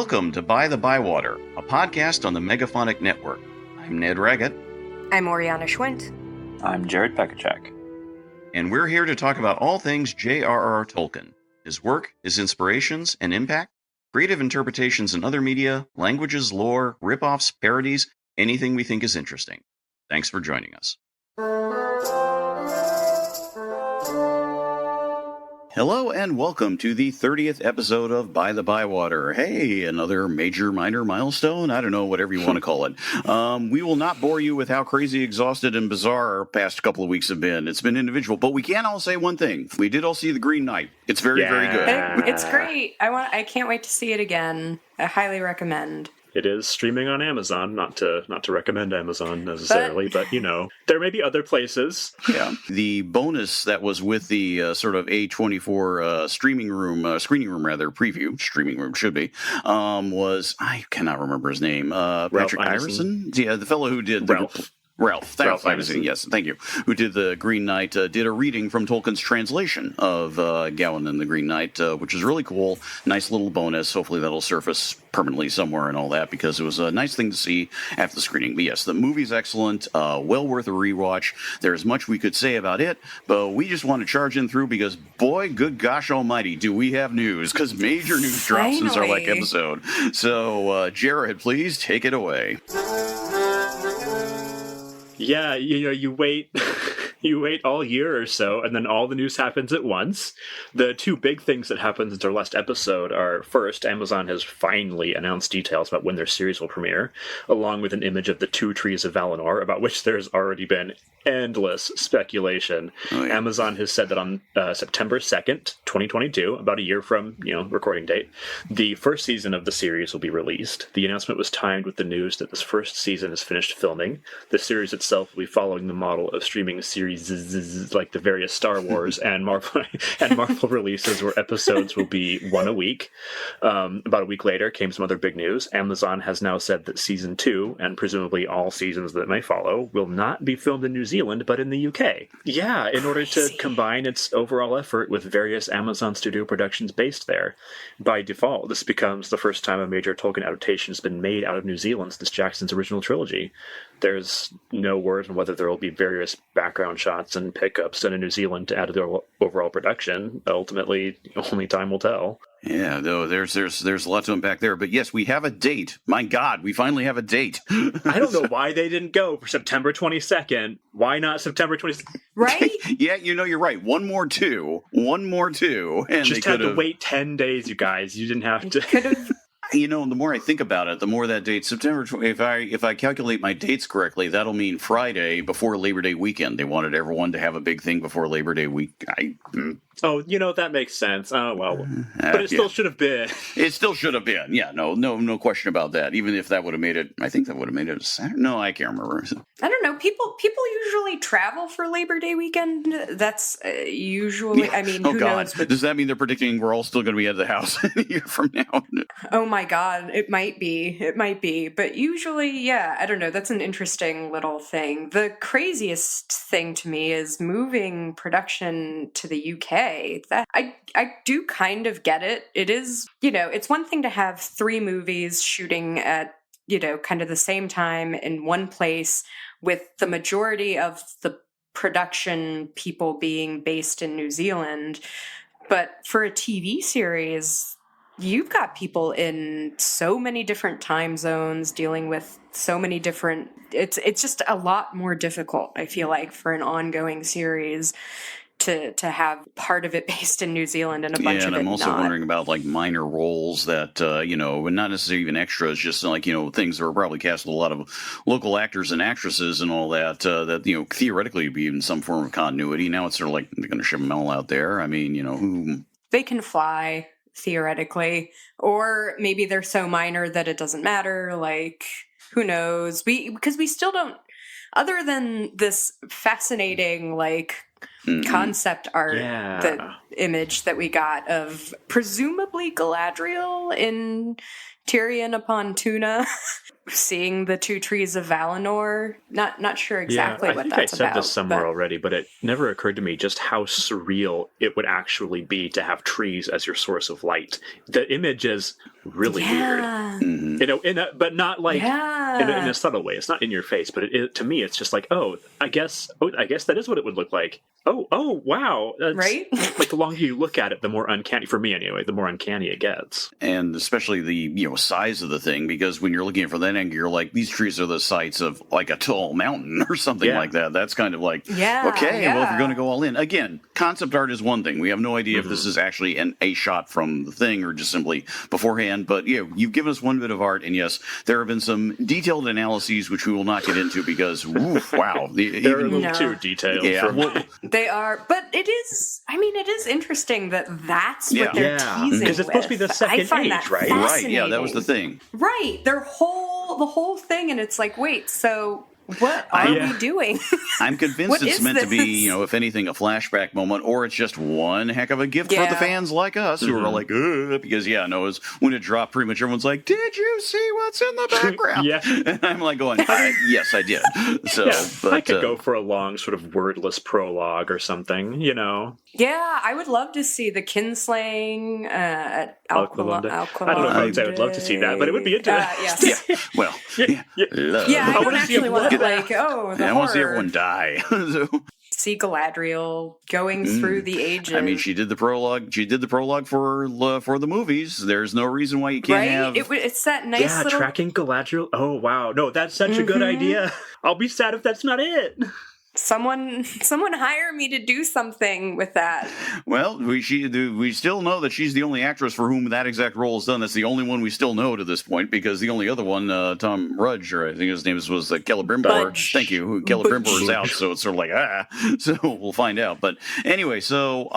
Welcome to By-The-Bywater, a podcast on the Megaphonic Network. I'm Ned Raggett. I'm Oriana Schwint. I'm Jared Pekacek. And we're here to talk about all things J.R.R. Tolkien, his work, his inspirations and impact, creative interpretations in other media, languages, lore, rip-offs, parodies, anything we think is interesting. Thanks for joining us. Hello and welcome to the 30th episode of By-The-Bywater. Hey, another major, minor milestone? I don't know, whatever you want to call it. We will not bore you with how crazy, exhausted, and bizarre our past couple of weeks have been. It's been individual, but we can all say one thing. We did all see The Green Knight. It's very, very good. It's great. I can't wait to see it again. I highly recommend. It is streaming on Amazon, not to recommend Amazon necessarily, but you know, there may be other places. Yeah. The bonus that was with the sort of A24 screening room preview, streaming room should be, was, I cannot remember his name, Patrick Iverson? Yeah, the fellow who did Ralph Ineson, yes, thank you. Who did The Green Knight, did a reading from Tolkien's translation of Gowan and the Green Knight, which is really cool. Nice little bonus. Hopefully that'll surface permanently somewhere and all that, because it was a nice thing to see after the screening. But yes, the movie's excellent, well worth a rewatch. There's much we could say about it, but we just want to charge in through because, boy, good gosh almighty, do we have news, because major news drops since our last episode. So, Jared, please take it away. Yeah, you know, you wait all year or so, and then all the news happens at once. The two big things that happened since our last episode are, first, Amazon has finally announced details about when their series will premiere, along with an image of the two trees of Valinor, about which there's already been endless speculation. Oh, yeah. Amazon has said that on September 2nd, 2022, about a year from, recording date, the first season of the series will be released. The announcement was timed with the news that this first season is finished filming. The series itself will be following the model of streaming series like the various Star Wars and Marvel releases, where episodes will be one a week. About a week later came some other big news. Amazon has now said that season 2, and presumably all seasons that may follow, will not be filmed in New Zealand, but in the UK. Yeah, in order to combine its overall effort with various Amazon studio productions based there. By default, this becomes the first time a major Tolkien adaptation has been made out of New Zealand since Jackson's original trilogy. There's no word on whether there will be various background shots and pickups in New Zealand to add to the overall production. Ultimately, only time will tell. Yeah, though there's a lot to unpack there. But yes, we have a date. My God, we finally have a date. I don't know why they didn't go for September 22nd. Why not September 22nd? Right? Yeah, you're right. One more two. And just had to wait 10 days, you guys. You didn't have to. The more I think about it, the more that date, September, if I calculate my dates correctly, that'll mean Friday before Labor Day weekend. They wanted everyone to have a big thing before Labor Day week. Oh, that makes sense. Oh, well, but it still should have been. It still should have been. Yeah, no question about that. Even if that would have made it, I think that would have made it a Saturday. No, I can't remember. I don't know. People usually travel for Labor Day weekend. That's usually, who knows? Does that mean they're predicting we're all still going to be at the house a year from now? Oh my God, it might be. But usually, yeah, I don't know. That's an interesting little thing. The craziest thing to me is moving production to the UK. That I do kind of get it. It is, it's one thing to have 3 movies shooting at, kind of the same time in one place, with the majority of the production people being based in New Zealand. But for a TV series, you've got people in so many different time zones dealing with so many different, it's just a lot more difficult, I feel like, for an ongoing series to have part of it based in New Zealand and a bunch of it not. And I'm also wondering about minor roles that, and not necessarily even extras, just things that were probably cast with a lot of local actors and actresses and all that, that, theoretically would be in some form of continuity. Now it's sort of like they're going to ship them all out there. Who... They can fly, theoretically, or maybe they're so minor that it doesn't matter. Who knows? Because we still don't, other than this fascinating, concept art, the image that we got of presumably Galadriel in Tyrion upon Tuna, seeing the two trees of Valinor. Not sure exactly what that's about. I think I said this somewhere already, but it never occurred to me just how surreal it would actually be to have trees as your source of light. The image is really weird, but not like in a subtle way. It's not in your face, but to me, it's just like, I guess that is what it would look like. Oh, wow! Right? Like the longer you look at it, the more uncanny, for me anyway, the more uncanny it gets. And especially the size of the thing, because when you're looking at it from that angle, you're like, these trees are the size of like a tall mountain or something like that. That's kind of like, well, if you're going to go all in. Again, concept art is one thing. We have no idea if this is actually a shot from the thing or just simply beforehand. But you've given us one bit of art, and yes, there have been some detailed analyses which we will not get into because, wow. They're a little too detailed. Yeah. They are, but it is interesting that that's what they're teasing because it's supposed to be the second age, right? Right, yeah, that was the thing. Right, the whole thing, and it's like, wait, so what are we doing? I'm convinced it's meant to be, if anything, a flashback moment, or it's just one heck of a gift for the fans like us who are like, because, it's when it dropped, pretty much everyone's like, did you see what's in the background? And I'm like going, yes, I did. So, but, I could go for a long sort of wordless prologue or something, Yeah, I would love to see the kinslaying at Alquilunda. I don't know if I would love to see that, but it would be interesting. Well, I don't actually want to I want to see everyone die. See Galadriel going through the ages. I mean, she did the prologue. She did the prologue for the movies. There's no reason why you can't have. It's that nice little tracking Galadriel. Oh wow, no, that's such a good idea. I'll be sad if that's not it. Someone hire me to do something with that. Well, we still know that she's the only actress for whom that exact role is done. That's the only one we still know to this point, because the only other one, Tom Rudge, or I think his name was Celebrimbor. Thank you. Celebrimbor is out, so it's sort of like, so we'll find out. But anyway, so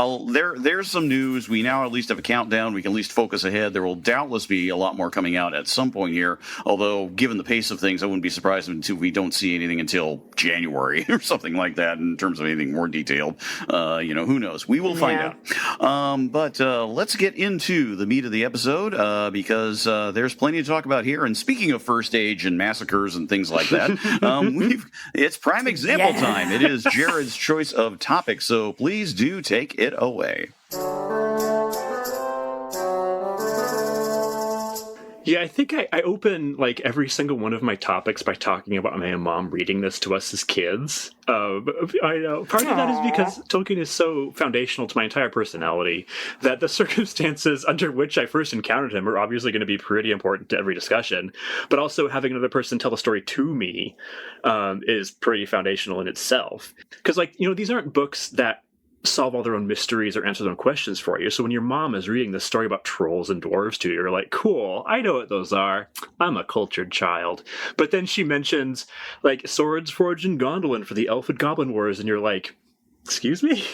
there's some news. We now at least have a countdown. We can at least focus ahead. There will doubtless be a lot more coming out at some point here, although given the pace of things, I wouldn't be surprised if we don't see anything until January or something like that in terms of anything more detailed. Who knows? We will find out. But let's get into the meat of the episode because there's plenty to talk about here. And speaking of first age and massacres and things like that, it's prime example time. It is Jared's choice of topics, so please do take it away. Yeah, I think I open like every single one of my topics by talking about my mom reading this to us as kids. I know part of that is because Tolkien is so foundational to my entire personality that the circumstances under which I first encountered him are obviously going to be pretty important to every discussion. But also having another person tell the story to me is pretty foundational in itself. Because these aren't books that solve all their own mysteries or answer their own questions for you. So when your mom is reading this story about trolls and dwarves to you, you're like, cool, I know what those are. I'm a cultured child. But then she mentions swords forged in Gondolin for the elf and goblin wars, and you're like, excuse me?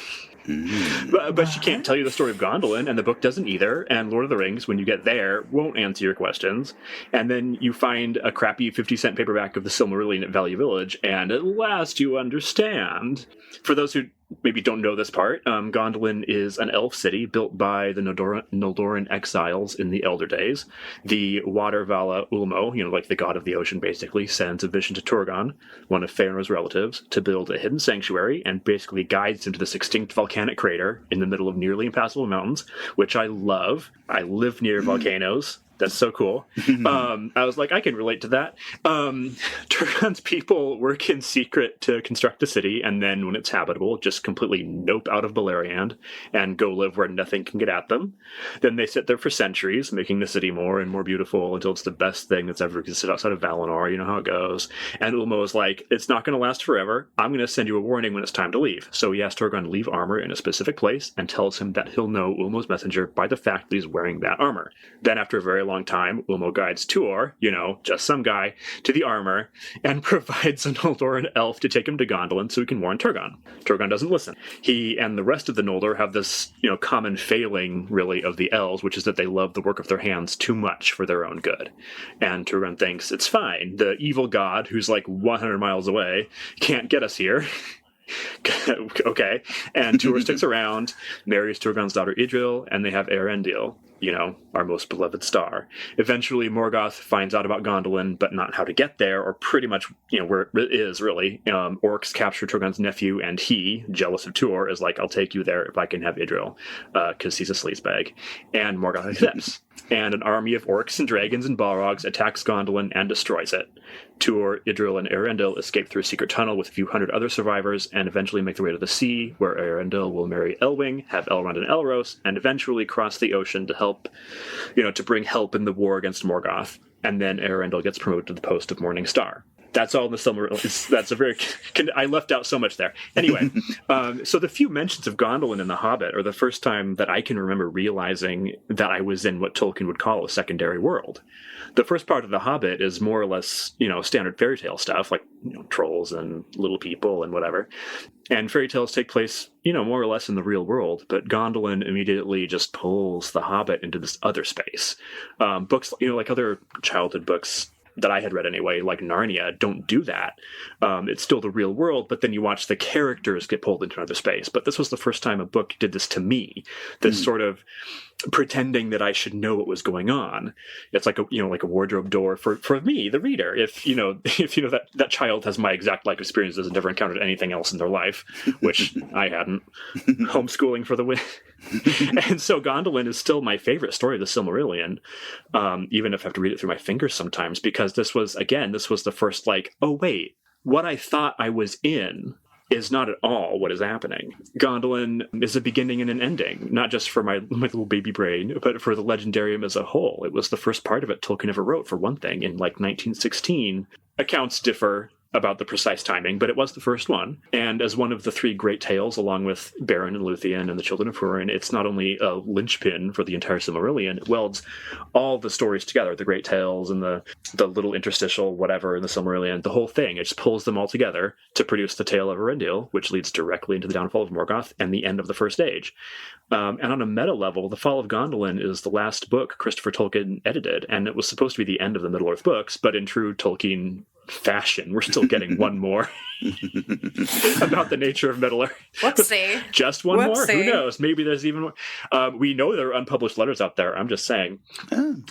But she can't tell you the story of Gondolin, and the book doesn't either, and Lord of the Rings, when you get there, won't answer your questions. And then you find a crappy 50-cent paperback of the Silmarillion at Value Village, and at last you understand. For those who maybe don't know this part, Gondolin is an elf city built by the Noldoran exiles in the Elder Days. The water Vala Ulmo, the god of the ocean basically, sends a vision to Turgon, one of Feanor's relatives, to build a hidden sanctuary and basically guides him to this extinct volcanic crater in the middle of nearly impassable mountains, which I love. I live near volcanoes. That's so cool. I was like, I can relate to that. Turgon's people work in secret to construct a city, and then when it's habitable, just completely nope out of Beleriand and go live where nothing can get at them. Then they sit there for centuries, making the city more and more beautiful until it's the best thing that's ever existed outside of Valinor. You know how it goes. And Ulmo is like, it's not going to last forever. I'm going to send you a warning when it's time to leave. So he asks Turgon to leave armor in a specific place and tells him that he'll know Ulmo's messenger by the fact that he's wearing that armor. Then after a very long time, Ulmo guides Tuor, just some guy, to the armor and provides an Noldoran elf to take him to Gondolin so he can warn Turgon. Turgon doesn't listen. He and the rest of the Noldor have this, common failing, really, of the elves, which is that they love the work of their hands too much for their own good. And Turgon thinks, it's fine. The evil god, who's 100 miles away, can't get us here. Okay. And Tuor sticks around, marries Turgon's daughter Idril, and they have Eärendil, our most beloved star. Eventually, Morgoth finds out about Gondolin, but not how to get there, or pretty much, where it is, really. Orcs capture Turgon's nephew, and he, jealous of Tuor, is like, I'll take you there if I can have Idril, because he's a sleazebag. And Morgoth accepts. And an army of orcs and dragons and balrogs attacks Gondolin and destroys it. Tuor, Idril, and Eärendil escape through a secret tunnel with a few hundred other survivors and eventually make their way to the sea, where Eärendil will marry Elwing, have Elrond and Elros, and eventually cross the ocean to help, to bring help in the war against Morgoth. And then Eärendil gets promoted to the post of Morning Star. That's all in the Silmarillion. That's a very... I left out so much there. Anyway, so the few mentions of Gondolin in The Hobbit are the first time that I can remember realizing that I was in what Tolkien would call a secondary world. The first part of The Hobbit is more or less, standard fairy tale stuff, like trolls and little people and whatever. And fairy tales take place, more or less in the real world. But Gondolin immediately just pulls The Hobbit into this other space. Books, like other childhood books that I had read anyway, like Narnia, don't do that. It's still the real world, but then you watch the characters get pulled into another space. But this was the first time a book did this to me. This sort of pretending that I should know what was going on. It's like a wardrobe door for me, the reader. If that child has my exact life experiences and never encountered anything else in their life, which I hadn't, homeschooling for the win. And so Gondolin is still my favorite story of the Silmarillion, even if I have to read it through my fingers sometimes, because this was the first oh wait, what I thought I was in is not at all what is happening. Gondolin is a beginning and an ending, not just for my little baby brain, but for the Legendarium as a whole. It was the first part of it Tolkien ever wrote, for one thing, in 1916. Accounts differ about the precise timing, but it was the first one. And as one of the three great tales, along with Beren and Luthien and the Children of Húrin, it's not only a linchpin for the entire Silmarillion, it welds all the stories together, the great tales and the little interstitial whatever in the Silmarillion, the whole thing. It just pulls them all together to produce the tale of Eärendil, which leads directly into the downfall of Morgoth and the end of the First Age. And on a meta level, The Fall of Gondolin is the last book Christopher Tolkien edited, and it was supposed to be the end of the Middle-earth books, but in true Tolkien fashion, we're still getting one more about the nature of Middle-earth. Whoopsie. Just one more? Who knows? Maybe there's even more. We know there are unpublished letters out there. I'm just saying.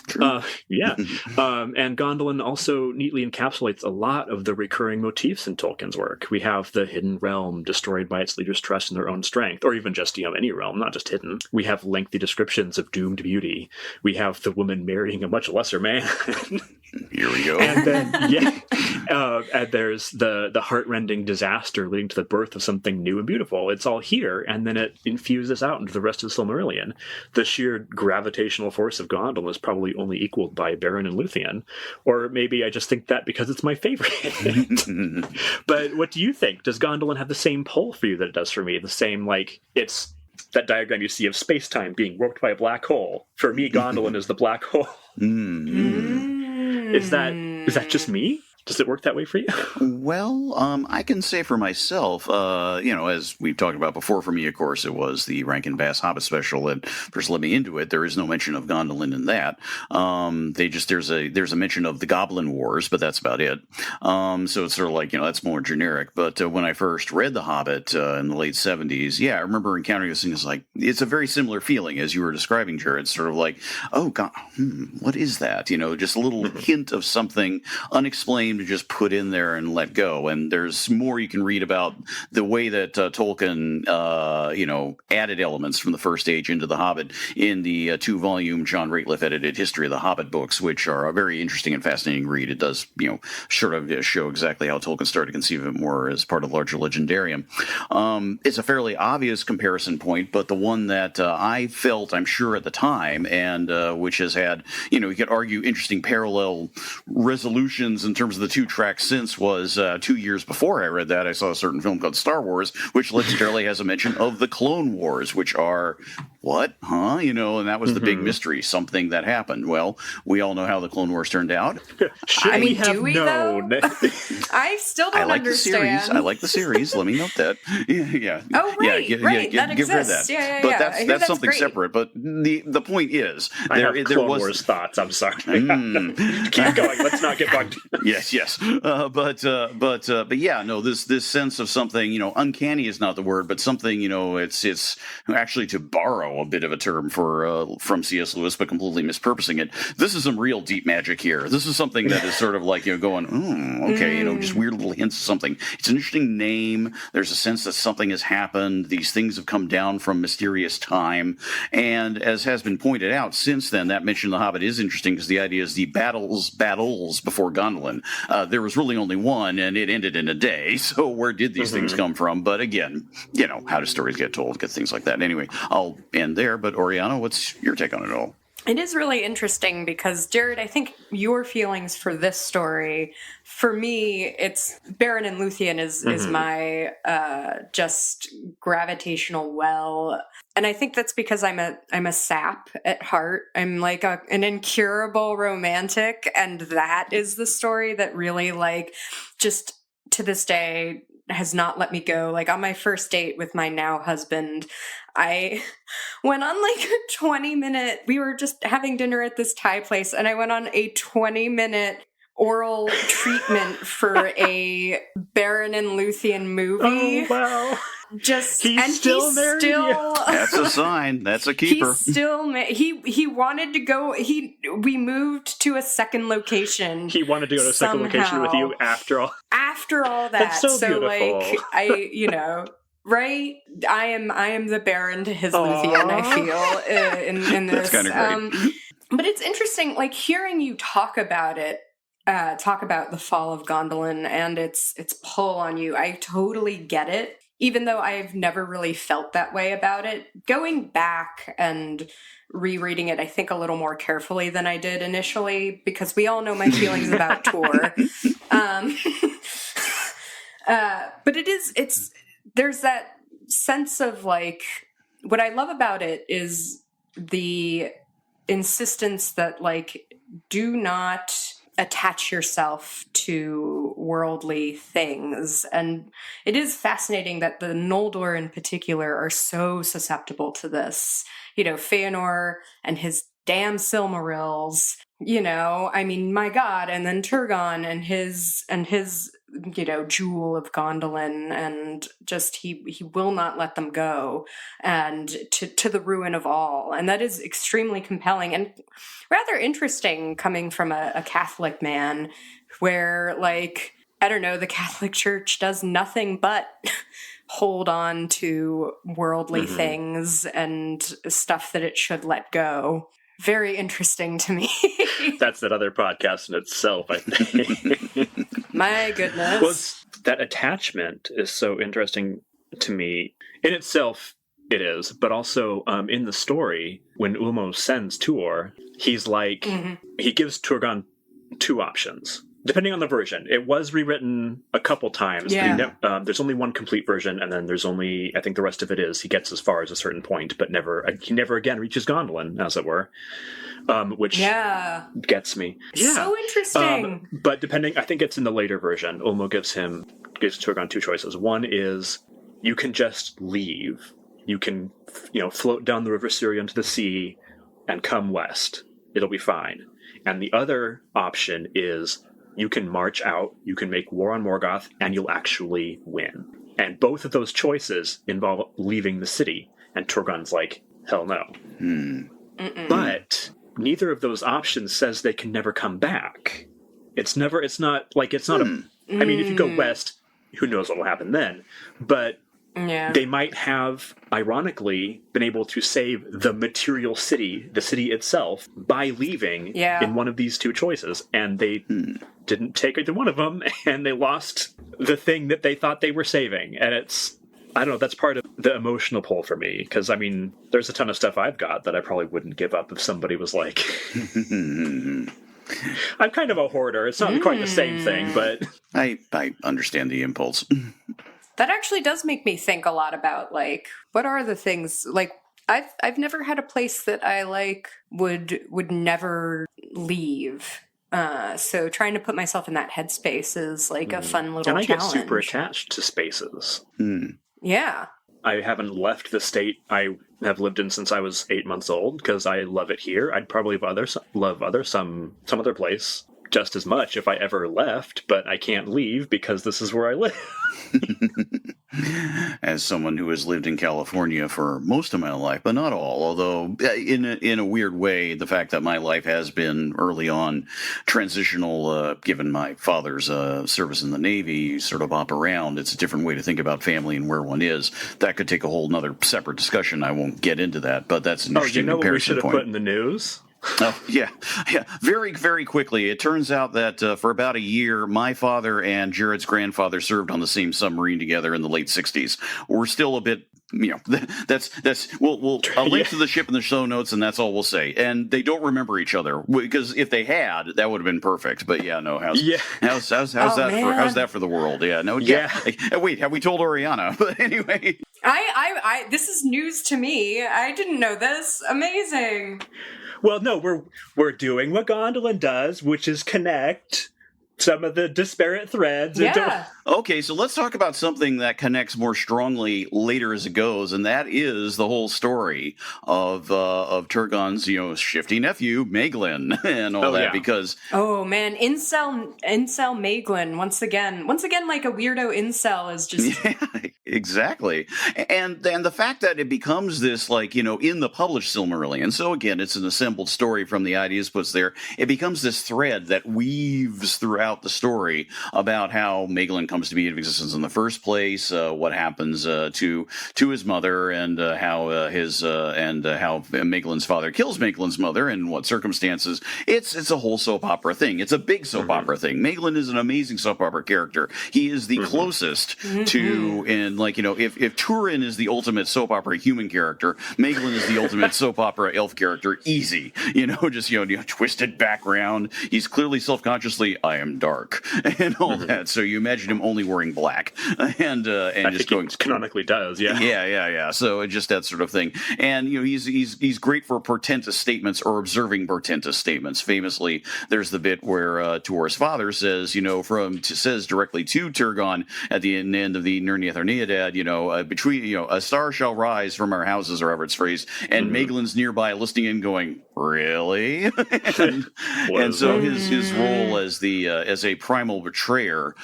True. Yeah. And Gondolin also neatly encapsulates a lot of the recurring motifs in Tolkien's work. We have the hidden realm destroyed by its leaders' trust in their own strength, or even just, any realm, not just hidden. We have lengthy descriptions of doomed beauty. We have the woman marrying a much lesser man. Here we go. And then, and there's the heart-rending disaster leading to the birth of something new and beautiful. It's all here, and then it infuses out into the rest of the Silmarillion. The sheer gravitational force of Gondolin is probably only equaled by Beren and Luthien. Or maybe I just think that because it's my favorite. But what do you think? Does Gondolin have the same pull for you that it does for me? The same, it's that diagram you see of space-time being warped by a black hole. For me, Gondolin is the black hole. Is that just me? Does it work that way for you? Well, I can say for myself, as we've talked about before, for me, of course, it was the Rankin Bass Hobbit special that first led me into it. There is no mention of Gondolin in that. There's a mention of the Goblin Wars, but that's about it. So it's sort of that's more generic. But when I first read The Hobbit in the late 70s, I remember encountering this thing. It's a very similar feeling as you were describing, Jared. It's sort of oh God, what is that? Just a little hint of something unexplained to just put in there and let go. And there's more you can read about the way that Tolkien, added elements from the First Age into The Hobbit in the 2-volume John Rateliff edited History of the Hobbit books, which are a very interesting and fascinating read. It does, sort of show exactly how Tolkien started to conceive of it more as part of the larger legendarium. It's a fairly obvious comparison point, but the one that I felt, I'm sure at the time, and which has had, you could argue interesting parallel resolutions in terms of the two tracks since, was 2 years before I read that, I saw a certain film called Star Wars, which legendarily has a mention of the Clone Wars, which are what? Huh? And that was the big mystery, something that happened. Well, we all know how the Clone Wars turned out. Do we though? I still don't understand. I like the series. Let me note that. Yeah. Oh, right. That get exists. rid of that. Yeah. But that's something great. separate. But the point is, there was thoughts. I'm sorry. Keep going. Let's not get bugged. Yes. But yeah, no. This sense of something, uncanny is not the word, but something, it's actually, to borrow a bit of a term from C.S. Lewis, but completely mispurposing it. This is some real deep magic here. This is something that is sort of like going, okay, just weird little hints of something. It's an interesting name. There's a sense that something has happened. These things have come down from mysterious time, and as has been pointed out since then, that mention of the Hobbit is interesting because the idea is the battles before Gondolin. There was really only one, and it ended in a day. So where did these things come from? But again, how do stories get told? Get things like that. Anyway, I'll end there. But Oriana, what's your take on it all? It is really interesting because, Jared, I think your feelings for this story, for me, it's Beren and Luthien is my just gravitational well. And I think that's because I'm a sap at heart. I'm like an incurable romantic, and that is the story that really, just to this day has not let me go. Like, on my first date with my now husband, I went on a 20-minute, we were just having dinner at this Thai place, and I went on a 20-minute oral treatment for a Beren and Luthien movie. Oh, wow. He's still married you. That's a sign. That's a keeper. He's still he wanted to go. We moved to a second location. He wanted to go to a second location with you after all. After all that, That's so beautiful. Right? I am the Beren to his Luthien, I feel, in this. That's kind of great. But it's interesting, hearing you talk about it. Talk about the Fall of Gondolin and its pull on you. I totally get it. Even though I've never really felt that way about it, going back and rereading it, I think a little more carefully than I did initially, because we all know my feelings about Tuor. But there's that sense of what I love about it is the insistence that do not attach yourself to worldly things. And it is fascinating that the Noldor in particular are so susceptible to this. Feanor and his damn Silmarils, my God, and then Turgon and his jewel of Gondolin, and just he will not let them go, and to the ruin of all. And that is extremely compelling and rather interesting coming from a Catholic man, where I don't know, the Catholic Church does nothing but hold on to worldly things and stuff that it should let go. Very interesting to me. That's another podcast in itself, I think. My goodness. Well, that attachment is so interesting to me. In itself, it is. But also, in the story, when Ulmo sends Tuor, he's he gives Turgon two options. Depending on the version. It was rewritten a couple times. Yeah. There's only one complete version, and then there's only, I think the rest of it is, he gets as far as a certain point, but he never again reaches Gondolin, as it were. Which gets me. Yeah. So interesting. But depending, I think it's in the later version, Ulmo gives Turgon two choices. One is, you can just leave. You can, float down the River Sirion to the sea and come west. It'll be fine. And the other option is, you can march out, you can make war on Morgoth, and you'll actually win. And both of those choices involve leaving the city. And Turgon's like, hell no. But neither of those options says they can never come back. I mean, if you go west, who knows what will happen then. But they might have, ironically, been able to save the material city, the city itself, by leaving in one of these two choices. And they didn't take either one of them, and they lost the thing that they thought they were saving. And I don't know, that's part of the emotional pull for me. Because, I mean, there's a ton of stuff I've got that I probably wouldn't give up if somebody was like... I'm kind of a hoarder. It's not quite the same thing, but... I understand the impulse. That actually does make me think a lot about, what are the things, I've never had a place that I like would never leave. So trying to put myself in that headspace is like a fun little challenge. And I get super attached to spaces. Yeah. I haven't left the state I have lived in since I was 8 months old because I love it here. I'd probably love some other place just as much if I ever left, but I can't leave because this is where I live. As someone who has lived in California for most of my life, but not all, although in a weird way, the fact that my life has been early on transitional, given my father's service in the Navy, you sort of hop around. It's a different way to think about family and where one is. That could take a whole nother separate discussion. I won't get into that, but that's an interesting comparison point. What we should have put in the news? Oh, yeah. Very, very quickly. It turns out that for about a year, my father and Jared's grandfather served on the same submarine together in the late 60s. We're still a bit, I'll link to the ship in the show notes, and that's all we'll say. And they don't remember each other, because if they had, that would have been perfect. But yeah, no, how's that for the world? Yeah, no, yeah. Wait, have we told Oriana? But anyway. I this is news to me. I didn't know this. Amazing. Well, no, we're doing what Gondolin does, which is connect some of the disparate threads. Yeah. Okay, so let's talk about something that connects more strongly later as it goes, and that is the whole story of Turgon's, shifty nephew, Maeglin, and all that, because... Oh, man, incel Maeglin, once again, like a weirdo incel is just... Yeah, exactly. And the fact that it becomes this, in the published Silmarillion, so again, it's an assembled story from the ideas puts there, it becomes this thread that weaves throughout the story about how Maeglin comes to be in existence in the first place, what happens to his mother, and how Maeglin's father kills Maeglin's mother, and what circumstances. It's a whole soap opera thing. It's a big soap opera thing. Maeglin is an amazing soap opera character. He is the closest to, and if Turin is the ultimate soap opera human character, Maeglin is the ultimate soap opera elf character. Easy, twisted background. He's clearly self-consciously, I am dark, and all that. So you imagine him only wearing black, and just going canonically does, yeah. So just that sort of thing, and he's great for portentous statements or observing portentous statements. Famously, there's the bit where Tuor's father says, says directly to Turgon at the end of the Nirniath Arneadad, between a star shall rise from our houses, or however it's phrased, and Maeglin's nearby listening in, going, really, and so his role as a primal betrayer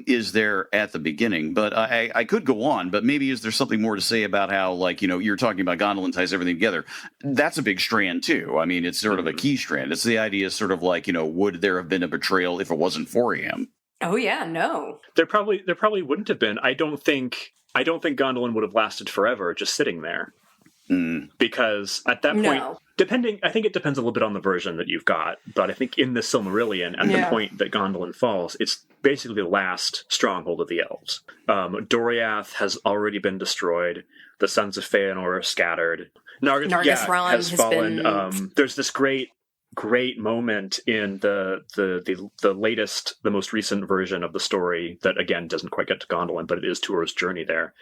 is there at the beginning. But I could go on, but maybe is there something more to say about how, you're talking about Gondolin ties everything together. That's a big strand too. I mean, it's sort of a key strand. It's the idea sort of would there have been a betrayal if it wasn't for him? Oh yeah, no. There probably wouldn't have been. I don't think Gondolin would have lasted forever just sitting there. Because at that point, I think it depends a little bit on the version that you've got, but I think in the Silmarillion, at the point that Gondolin falls, it's basically the last stronghold of the elves. Doriath has already been destroyed. The sons of Feanor are scattered. Nargothrond has fallen. There's this great moment in the latest, the most recent version of the story that, again, doesn't quite get to Gondolin, but it is Tuor's journey there.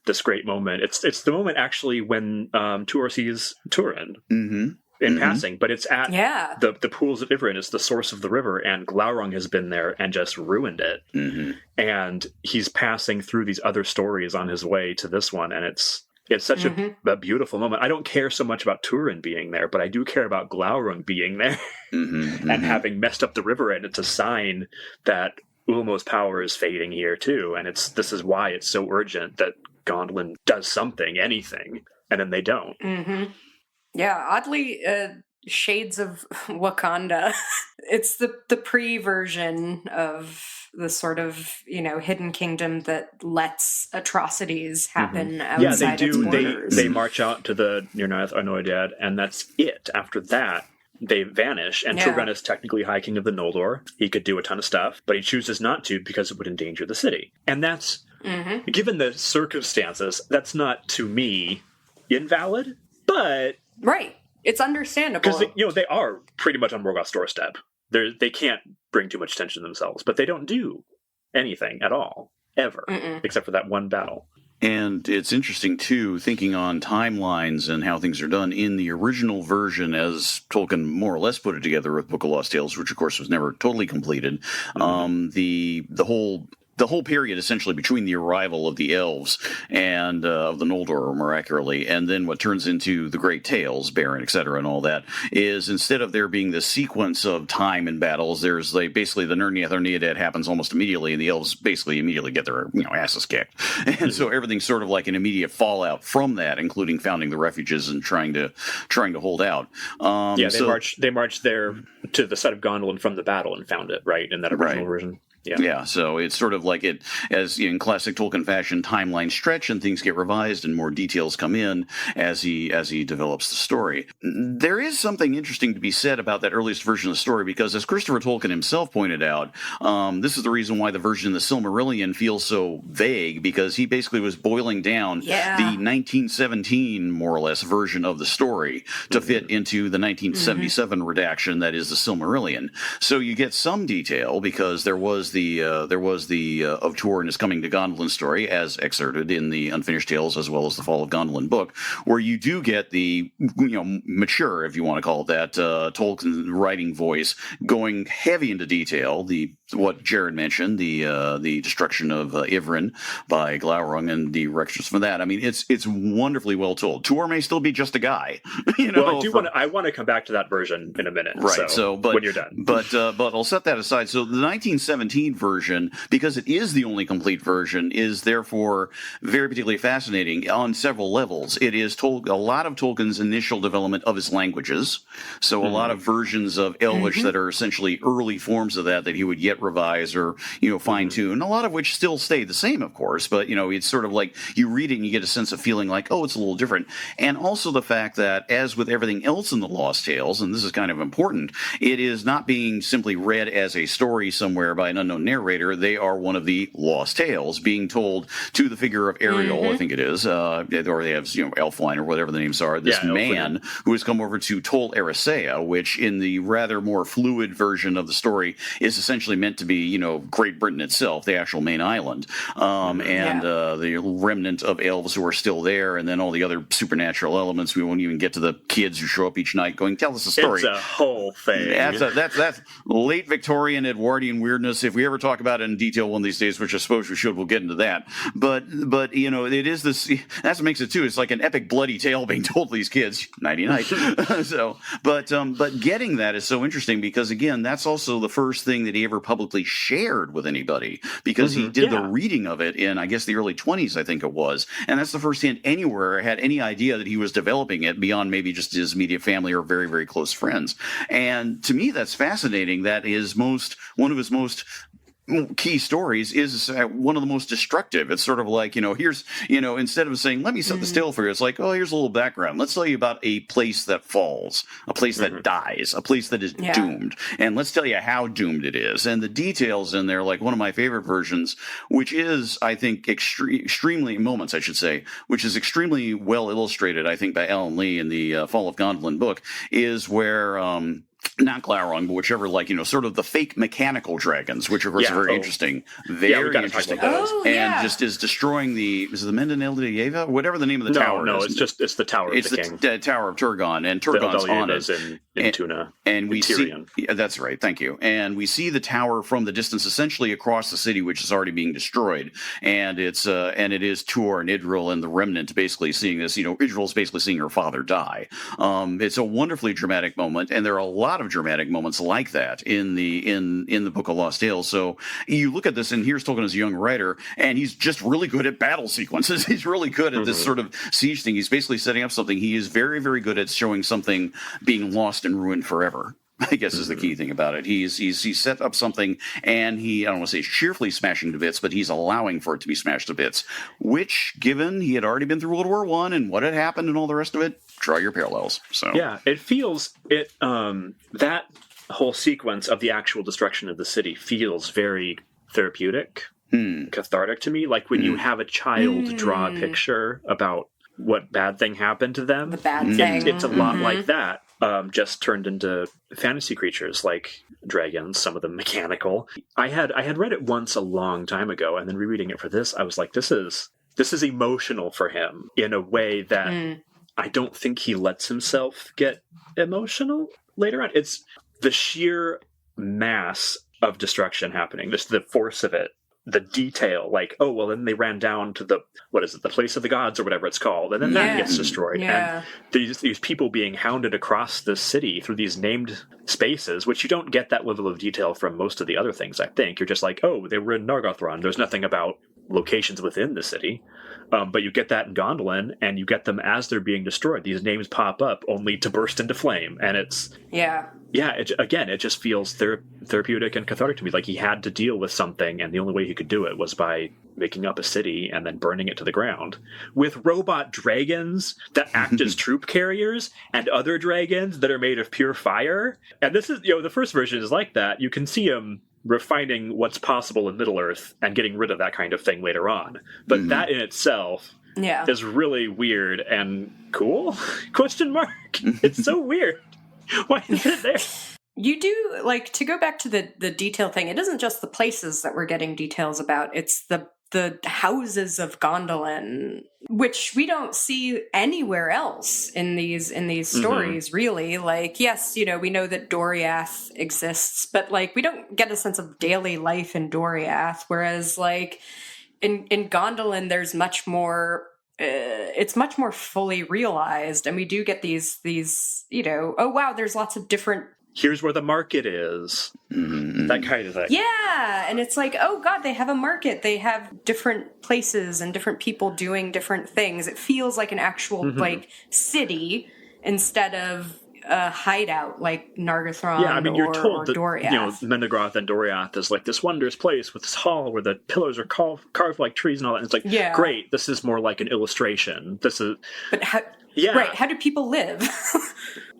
This great moment. It's the moment actually when Tuor sees Turin in passing, but it's at the pools of Ivrin. It's the source of the river, and Glaurung has been there and just ruined it. And he's passing through these other stories on his way to this one, and it's such a beautiful moment. I don't care so much about Turin being there, but I do care about Glaurung being there and having messed up the river, and it's a sign that Ulmo's power is fading here too, and this is why it's so urgent that Gondolin does something, anything, and then they don't. Yeah, oddly, shades of Wakanda. It's the pre-version of the sort of, hidden kingdom that lets atrocities happen outside its borders. They march out to the Nirnaeth Arnoedad, and that's it. After that, they vanish, and Turgon is technically High King of the Noldor. He could do a ton of stuff, but he chooses not to because it would endanger the city. And that's, given the circumstances, that's not, to me, invalid, but... Right. It's understandable. Because, they are pretty much on Morgoth's doorstep. They can't bring too much attention to themselves, but they don't do anything at all, ever, except for that one battle. And it's interesting, too, thinking on timelines and how things are done in the original version as Tolkien more or less put it together with Book of Lost Tales, which, of course, was never totally completed. The whole period, essentially, between the arrival of the elves and of the Noldor, more accurately, and then what turns into the Great Tales, Beren, etc., and all that, is instead of there being this sequence of time and battles, there's basically the Nerniath happens almost immediately, and the elves basically immediately get their asses kicked. And so everything's sort of like an immediate fallout from that, including founding the refuges and trying to hold out. They marched there to the site of Gondolin from the battle and found it, right, in that original version. Yeah, so it's sort of like it, as in classic Tolkien fashion, timelines stretch and things get revised and more details come in as he develops the story. There is something interesting to be said about that earliest version of the story because, as Christopher Tolkien himself pointed out, this is the reason why the version of the Silmarillion feels so vague, because he basically was boiling down the 1917, more or less, version of the story to fit into the 1977 redaction that is the Silmarillion. So you get some detail because there was the of Tuor and his coming to Gondolin story, as excerpted in the Unfinished Tales as well as the Fall of Gondolin book, where you do get the mature, if you want to call it that, Tolkien writing voice going heavy into detail. What Jared mentioned, the destruction of Ivrin by Glaurung and the directions from that. I mean, it's wonderfully well told. Tuor may still be just a guy. Well, I want to come back to that version in a minute. Right. So when you're done. But I'll set that aside. So the 1917 version, because it is the only complete version, is therefore very particularly fascinating on several levels. It is a lot of Tolkien's initial development of his languages. So a lot of versions of Elvish that are essentially early forms of that he would yet revise or fine tune. A lot of which still stay the same, of course. But it's sort of like you read it and you get a sense of feeling like, oh, it's a little different. And also the fact that, as with everything else in the Lost Tales, and this is kind of important, it is not being simply read as a story somewhere by an unknown narrator. They are one of the Lost Tales being told to the figure of Ariel, I think it is, or they have Elfwine or whatever the names are. This man who has come over to Tol Eressëa, which in the rather more fluid version of the story is essentially meant to be Great Britain itself, the actual main island, and the remnant of elves who are still there, and then all the other supernatural elements. We won't even get to the kids who show up each night going, "Tell us a story." It's a whole thing. That's late Victorian Edwardian weirdness. If we ever talk about it in detail one of these days, which I suppose we should, we'll get into that. But it is this. That's what makes it too. It's like an epic bloody tale being told to these kids. Nighty night. But getting that is so interesting because, again, that's also the first thing that he ever publicly shared with anybody, because he did the reading of it in, I guess, the early 20s, I think it was, and that's the first hint anywhere had any idea that he was developing it beyond maybe just his immediate family or very, very close friends. And to me, that's fascinating. That is one of his most key stories is one of the most destructive. It's sort of like, here's, instead of saying, let me set the tale for you, it's like, oh, here's a little background. Let's tell you about a place that falls, a place that dies, a place that is doomed. And let's tell you how doomed it is. And the details in there, like one of my favorite versions, which is, I think, extremely extremely well illustrated, I think, by Alan Lee in the Fall of Gondolin book, is where not Glaurung, but whichever, sort of the fake mechanical dragons, which of course are very interesting. Very interesting. And just is destroying is it the Menden Eldeyeva? Whatever the name of the tower is. No, it's the Tower of the King. It's the Tower of Turgon, and Turgon's on it. In Tuna. And we Tyrion. see, that's right, thank you. And we see the tower from the distance, essentially across the city, which is already being destroyed. And it is Tuor and Idril and the remnant basically seeing this. Idril's basically seeing her father die. It's a wonderfully dramatic moment, and there are a lot of dramatic moments like that in the Book of Lost Tales. So you look at this, and here's Tolkien as a young writer, and he's just really good at battle sequences. He's really good at this sort of siege thing. He's basically setting up something. He is very, very good at showing something being lost and ruined forever, I guess, is the key thing about it. He's set up something, and I don't want to say cheerfully smashing to bits, but he's allowing for it to be smashed to bits, which, given he had already been through World War I and what had happened and all the rest of it, draw your parallels. So yeah, it feels that whole sequence of the actual destruction of the city feels very therapeutic, cathartic to me. Like when you have a child draw a picture about what bad thing happened to them. The bad thing. It's a lot like that, just turned into fantasy creatures like dragons, some of them mechanical. I had read it once a long time ago, and then rereading it for this, I was like, this is this is emotional for him in a way that I don't think he lets himself get emotional later on. It's the sheer mass of destruction happening, just the force of it, the detail, like, oh, well, then they ran down to the place of the gods or whatever it's called, and then that gets destroyed. And these people being hounded across the city through these named spaces, which you don't get that level of detail from most of the other things, I think. You're just like, oh, they were in Nargothrond. There's nothing about locations within the city. But you get that in Gondolin, and you get them as they're being destroyed. These names pop up only to burst into flame, and it's... it just feels therapeutic and cathartic to me. Like, he had to deal with something, and the only way he could do it was by making up a city and then burning it to the ground. With robot dragons that act as troop carriers, and other dragons that are made of pure fire. And this is, the first version is like that. You can see him refining what's possible in Middle-earth and getting rid of that kind of thing later on. But that in itself is really weird and cool? Question mark. It's so weird. Why is it there? You do, like, to go back to the detail thing, it isn't just the places that we're getting details about, it's the houses of Gondolin, which we don't see anywhere else in these stories, really. Like, yes, we know that Doriath exists, but, like, we don't get a sense of daily life in Doriath, whereas, like, in Gondolin, there's much more... it's much more fully realized, and we do get these oh wow, there's lots of different... Here's where the market is. That kind of thing. Yeah, and it's like, oh god, they have a market. They have different places and different people doing different things. It feels like an actual, like, city instead of a hideout like Nargothrond. Yeah, I mean, you're told that, Doriath. Mendegroth and Doriath is like this wondrous place with this hall where the pillars are carved like trees and all that. And it's like, great, this is more like an illustration. This is... But how... Yeah. Right, how do people live?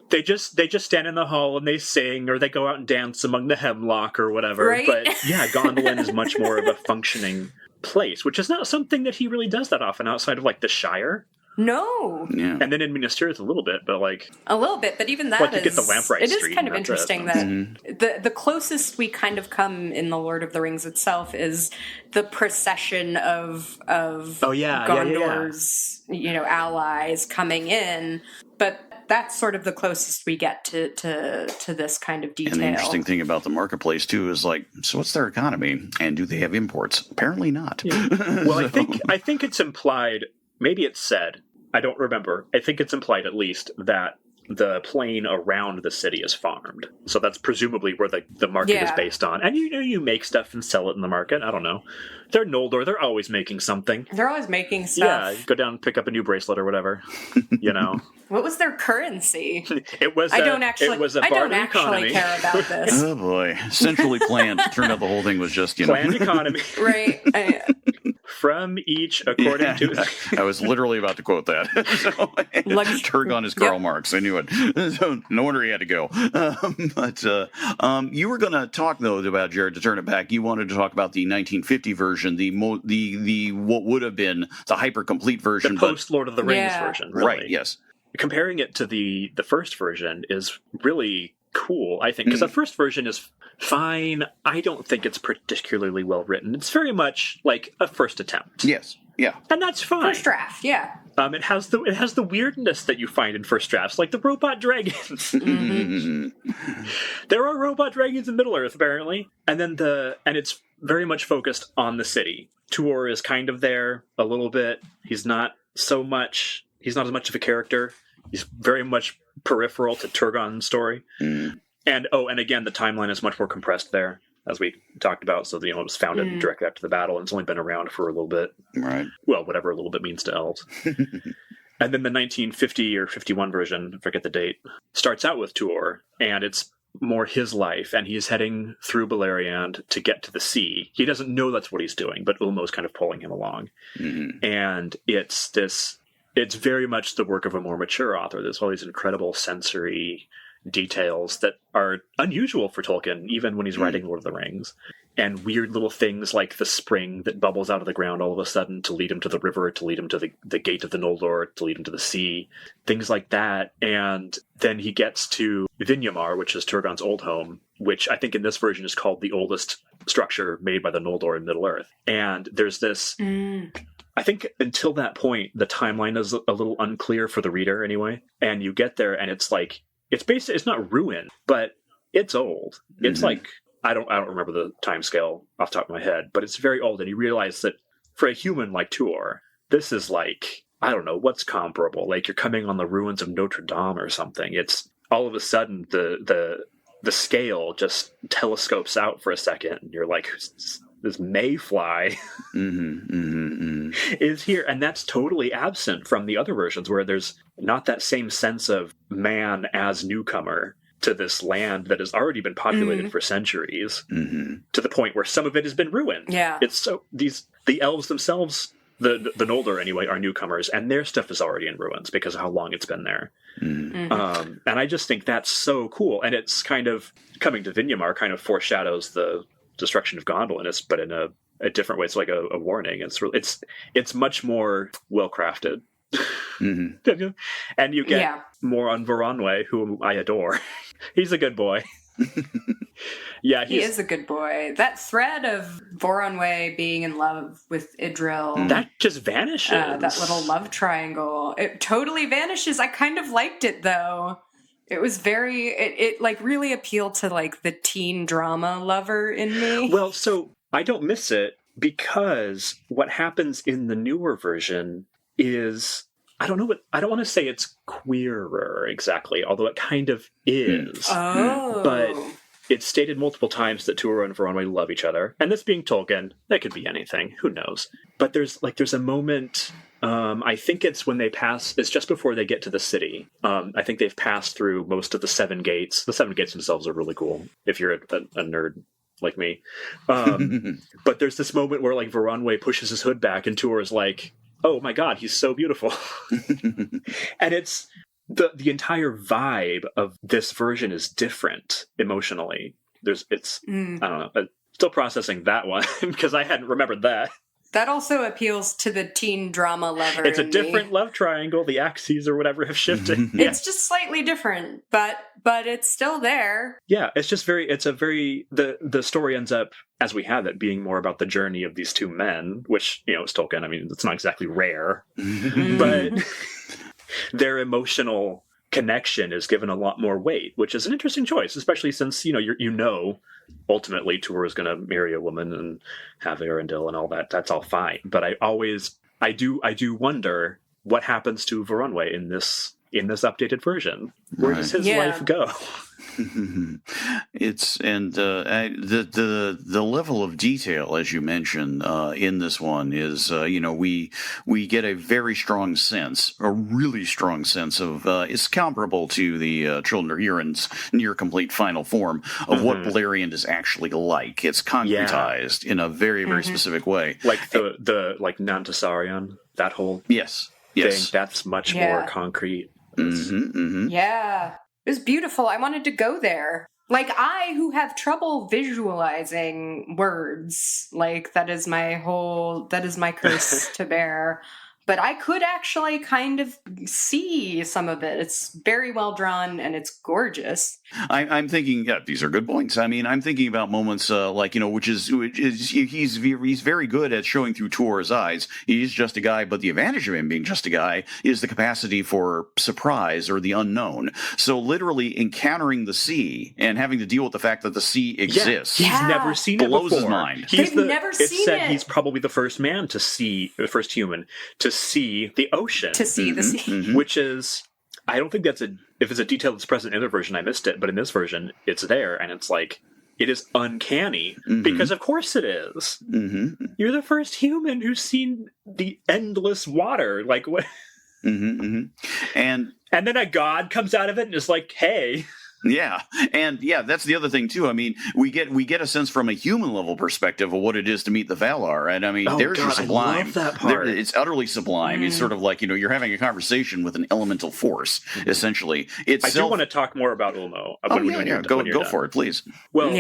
They just stand in the hall and they sing, or they go out and dance among the hemlock or whatever. Right? But yeah, Gondolin is much more of a functioning place, which is not something that he really does that often outside of, like, the Shire. No. Yeah. And then in Minas Tirith a little bit, but like... A little bit, but even that like, you get the Lampright it Street is kind of interesting that the closest we kind of come in the Lord of the Rings itself is the procession of Gondor's, allies coming in, but that's sort of the closest we get to this kind of detail. And the interesting thing about the marketplace, too, is like, so what's their economy? And do they have imports? Apparently not. Yeah. Well, I think it's implied... Maybe it's said, I don't remember. I think it's implied at least that the plain around the city is farmed. So that's presumably where the market is based on. And you make stuff and sell it in the market. I don't know. They're Noldor. They're always making something. They're always making stuff. Yeah, go down and pick up a new bracelet or whatever. What was their currency? I don't actually care about this. Oh boy, centrally planned. Turned out the whole thing was just planned economy. Right. From each, according to... I was literally about to quote that. Turgon is Karl Marx. I knew it. So no wonder he had to go. But you were going to talk, though, about, Jared, to turn it back. You wanted to talk about the 1950 version, the what would have been the hyper-complete version. The post-Lord of the Rings version, really. Right, yes. Comparing it to the first version is really cool, I think, because the first version is fine. I don't think it's particularly well written. It's very much like a first attempt. Yes, yeah, and that's fine. First draft, yeah. It has the weirdness that you find in first drafts, like the robot dragons. There are robot dragons in Middle-earth, apparently, and it's very much focused on the city. Tuor is kind of there a little bit. He's not as much of a character. He's very much peripheral to Turgon's story. And again, the timeline is much more compressed there, as we talked about. So, it was founded directly after the battle, and it's only been around for a little bit. Right. Well, whatever a little bit means to elves. And then the 1950 or 51 version, I forget the date, starts out with Tuor, and it's more his life, and he's heading through Beleriand to get to the sea. He doesn't know that's what he's doing, but Ulmo's kind of pulling him along. And it's very much the work of a more mature author. There's all these incredible sensory details that are unusual for Tolkien, even when he's writing Lord of the Rings. And weird little things like the spring that bubbles out of the ground all of a sudden to lead him to the river, to lead him to the gate of the Noldor, to lead him to the sea, things like that. And then he gets to Vinyamar, which is Turgon's old home, which I think in this version is called the oldest structure made by the Noldor in Middle-earth. And there's this I think until that point, the timeline is a little unclear for the reader anyway. And you get there and it's like, it's not ruined, but it's old. It's like, I don't remember the time scale off the top of my head, but it's very old. And you realize that for a human like Tuor, this is like, I don't know, what's comparable? Like you're coming on the ruins of Notre Dame or something. It's all of a sudden the scale just telescopes out for a second. And you're like, this mayfly is here. And that's totally absent from the other versions where there's not that same sense of man as newcomer to this land that has already been populated for centuries, to the point where some of it has been ruined. Yeah. It's so the elves themselves, the Noldor anyway, are newcomers, and their stuff is already in ruins because of how long it's been there. And I just think that's so cool. And it's kind of coming to Vinyamar kind of foreshadows the destruction of Gondolin, but in a different way. It's like a warning. It's much more well crafted. And you get more on Voronwë, whom I adore. He's a good boy. Yeah, he is a good boy. That thread of Voronwë being in love with Idril, that just vanishes. That little love triangle, it totally vanishes. I kind of liked it though. It was it like really appealed to like the teen drama lover in me. Well, so I don't miss it because what happens in the newer version is, I don't want to say it's queerer exactly, although it kind of is. Oh. But it's stated multiple times that Tuor and Voronwë love each other. And this being Tolkien, that could be anything. Who knows? But there's a moment, I think it's when it's just before they get to the city. I think they've passed through most of the 7 gates. The 7 gates themselves are really cool, if you're a nerd like me. But there's this moment where like Voronwë pushes his hood back and Tuor is like, oh my god, he's so beautiful. And it's the entire vibe of this version is different emotionally. I don't know, I'm still processing that one because I hadn't remembered that. That also appeals to the teen drama lover. It's a different love triangle. The axes or whatever have shifted. It's just slightly different, but it's still there. Yeah, it's the story ends up, as we have it, being more about the journey of these two men, which, it's Tolkien. I mean, it's not exactly rare, but their emotional connection is given a lot more weight, which is an interesting choice, especially since, ultimately Tuor is going to marry a woman and have Arundel and all that. That's all fine. But I do wonder what happens to Voronwë in this updated version. Where does his life go? It's the level of detail, as you mentioned, in this one is we get a very strong sense, a really strong sense of it's comparable to the Children of Huron's near complete final form of what Beleriand is actually like. It's concretized in a very very specific way, like the Nantasarion, that whole thing. That's much more concrete. Yeah. It was beautiful. I wanted to go there. Like, I, who have trouble visualizing words, like, that is my curse to bear. But I could actually kind of see some of it. It's very well drawn and it's gorgeous. I'm thinking, these are good points. I mean, I'm thinking about moments which is he's very good at showing through Tuor's eyes. He's just a guy, but the advantage of him being just a guy is the capacity for surprise or the unknown. So literally encountering the sea and having to deal with the fact that the sea exists. He's never seen it blows before. His mind. They've never seen it. It's said he's probably the first man to see, the first human to see the ocean. To see the sea. Which is, I don't think if it's a detail that's present in the other version, I missed it, but in this version, it's there, and it's like, it is uncanny, because of course it is. You're the first human who's seen the endless water, like what? And then a god comes out of it and is like, hey. Yeah, and that's the other thing too. I mean, we get a sense from a human level perspective of what it is to meet the Valar, and I mean, theirs are sublime. I love that part. It's utterly sublime. It's sort of like you're having a conversation with an elemental force, essentially. I do want to talk more about Ulmo. Go for it, please. Well,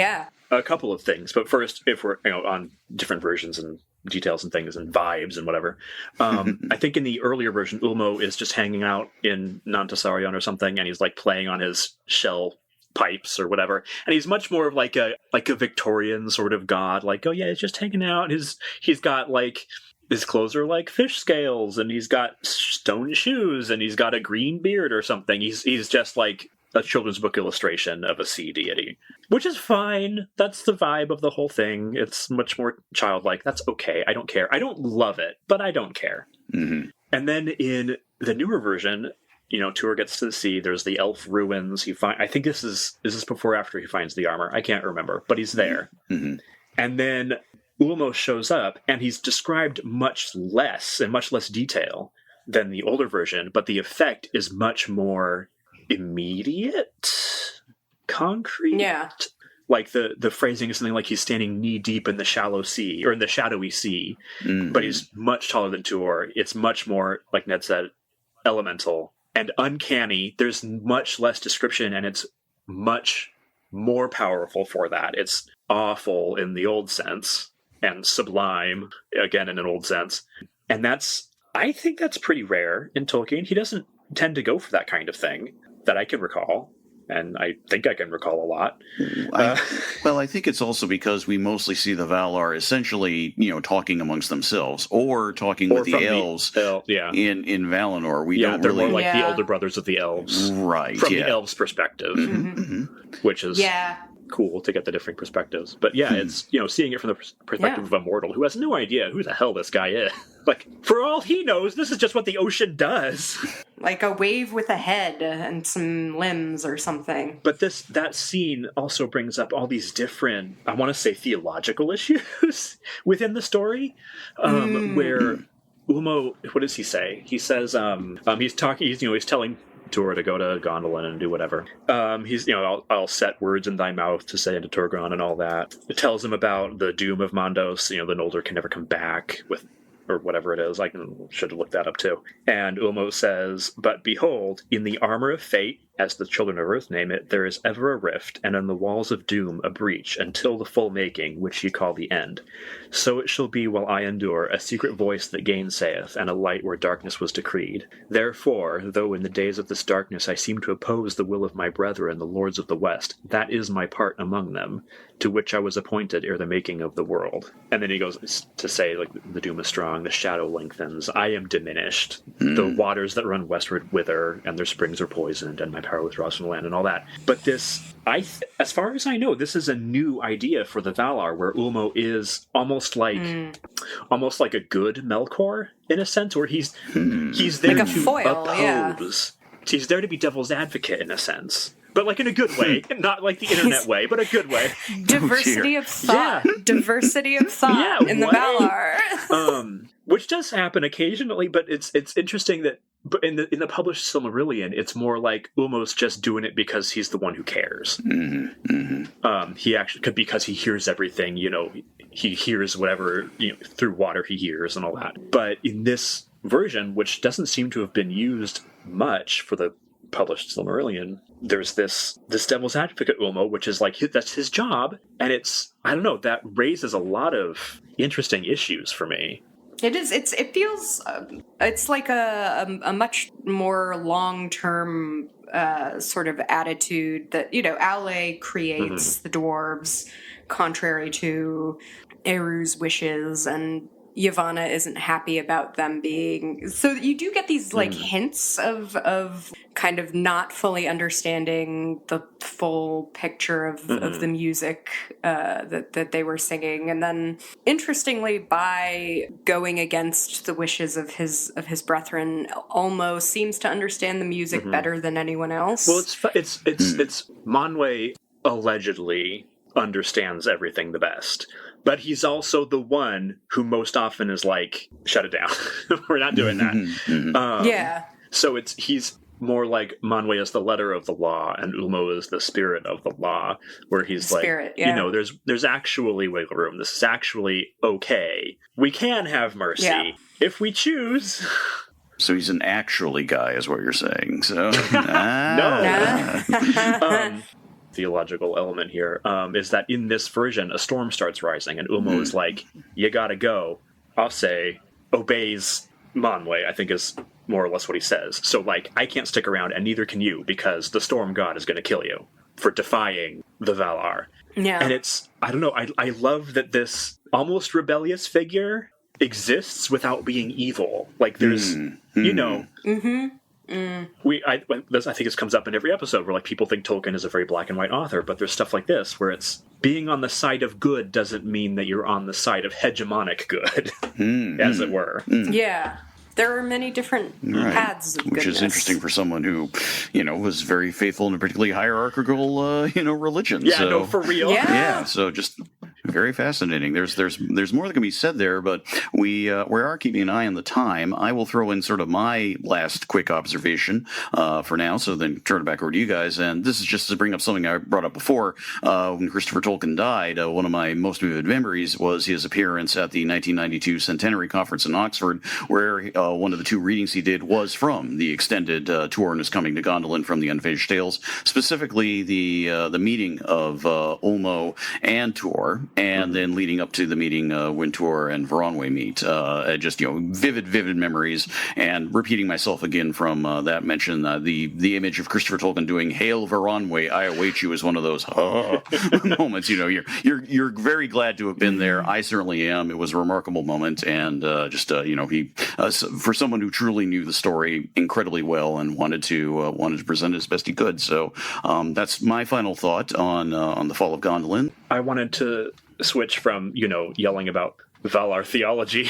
a couple of things, but first, if we're on different versions and details and things and vibes and whatever, I think in the earlier version, Ulmo is just hanging out in Nantasarion or something, and he's like playing on his shell pipes or whatever, and he's much more of like a Victorian sort of god, like, oh yeah, he's just hanging out. He's got like his clothes are like fish scales, and he's got stone shoes, and he's got a green beard or something. He's just like a children's book illustration of a sea deity, which is fine. That's the vibe of the whole thing. It's much more childlike. That's okay. I don't care. I don't love it, but I don't care. Mm-hmm. And then in the newer version, Tuor gets to the sea. There's the elf ruins. I think is this before or after he finds the armor? I can't remember, but he's there. Mm-hmm. And then Ulmo shows up, and he's described much less detail than the older version, but the effect is much more immediate, concrete. Yeah. Like the phrasing is something like he's standing knee deep in the shallow sea, or in the shadowy sea, but he's much taller than Tuor. It's much more, like Ned said, elemental and uncanny. There's much less description, and it's much more powerful for that. It's awful in the old sense, and sublime, again, in an old sense. And I think that's pretty rare in Tolkien. He doesn't tend to go for that kind of thing that I can recall. And I think I can recall a lot. I think it's also because we mostly see the Valar essentially, talking amongst themselves or talking with the elves in Valinor. We don't they're really... more like the elder brothers of the elves. Right, from the elves' perspective, which is cool to get the different perspectives. But it's, seeing it from the perspective of a mortal who has no idea who the hell this guy is. Like, for all he knows, this is just what the ocean does. Like a wave with a head and some limbs or something. But that scene also brings up all these different, I want to say, theological issues within the story, where Ulmo, what does he say? He says, he's telling Tuor to go to Gondolin and do whatever. I'll set words in thy mouth to say unto Torgon and all that. It tells him about the doom of Mondos, the Noldor can never come back or whatever it is. I should have looked that up too. And Ulmo says, but behold, in the armor of fate, as the children of earth name it, there is ever a rift, and in the walls of doom a breach, until the full making, which ye call the end. So it shall be while I endure, a secret voice that gainsayeth, and a light where darkness was decreed. Therefore, though in the days of this darkness I seem to oppose the will of my brethren, the lords of the west, that is my part among them, to which I was appointed ere the making of the world. And then he goes to say, like, the doom is strong, the shadow lengthens, I am diminished, the waters that run westward wither, and their springs are poisoned, and my power withdraws from the land, and all that. But this, as far as I know, this is a new idea for the Valar, where Ulmo is almost like a good Melkor, in a sense, where he's there like to foil, oppose. He's there to be devil's advocate, in a sense. But like in a good way, not like the internet way, but a good way. Diversity of thought. Yeah. Diversity of thought in the Valar. Which does happen occasionally, but it's interesting that in the published Silmarillion, it's more like Ulmo's just doing it because he's the one who cares. He actually, because he hears everything, he hears whatever, through water he hears and all that. But in this version, which doesn't seem to have been used much for the published Silmarillion, there's this devil's advocate Ulmo, which is like, that's his job, and that raises a lot of interesting issues for me. It is. It feels. It's like a much more long-term sort of attitude that Ale creates the dwarves, contrary to Eru's wishes, and Yavanna isn't happy about them being. So you do get these hints of kind of not fully understanding the full picture of the music that they were singing, and then interestingly, by going against the wishes of his brethren, Ulmo seems to understand the music better than anyone else. Well, it's Manwë allegedly understands everything the best. But he's also the one who most often is like, shut it down. We're not doing that. So he's more like Manwë is the letter of the law, and Ulmo is the spirit of the law, where he's there's actually wiggle room. This is actually okay. We can have mercy if we choose. So he's an actually guy, is what you're saying. So no. Theological element here is that in this version a storm starts rising, and Ulmo is like, you gotta go. Ase obeys Manwë, I think is more or less what he says. So like, I can't stick around, and neither can you, because the storm god is going to kill you for defying the Valar. And it's, I don't know, I love that this almost rebellious figure exists without being evil. Like there's, you know, I think this comes up in every episode where like people think Tolkien is a very black and white author, but there's stuff like this where it's being on the side of good doesn't mean that you're on the side of hegemonic good, as it were. Yeah. There are many different paths of goodness. Which is interesting for someone who, you know, was very faithful in a particularly hierarchical, religion. Yeah, so, no, for real. Yeah, so just very fascinating. There's more that can be said there, but we are keeping an eye on the time. I will throw in sort of my last quick observation for now, so then turn it back over to you guys. And this is just to bring up something I brought up before. When Christopher Tolkien died, one of my most vivid memories was his appearance at the 1992 Centenary Conference in Oxford, where one of the two readings he did was from the extended Tuor is Coming to Gondolin from the Unfinished Tales, specifically the meeting of Ulmo and Tuor, and then leading up to the meeting when Tuor and Varanwe meet. Just vivid memories, and repeating myself again from that mention, the image of Christopher Tolkien doing "Hail Varanwe, I await you" is one of those moments. You're very glad to have been there. I certainly am. It was a remarkable moment, and he for someone who truly knew the story incredibly well and wanted to present it as best he could. So that's my final thought on the Fall of Gondolin. I wanted to switch from yelling about Valar theology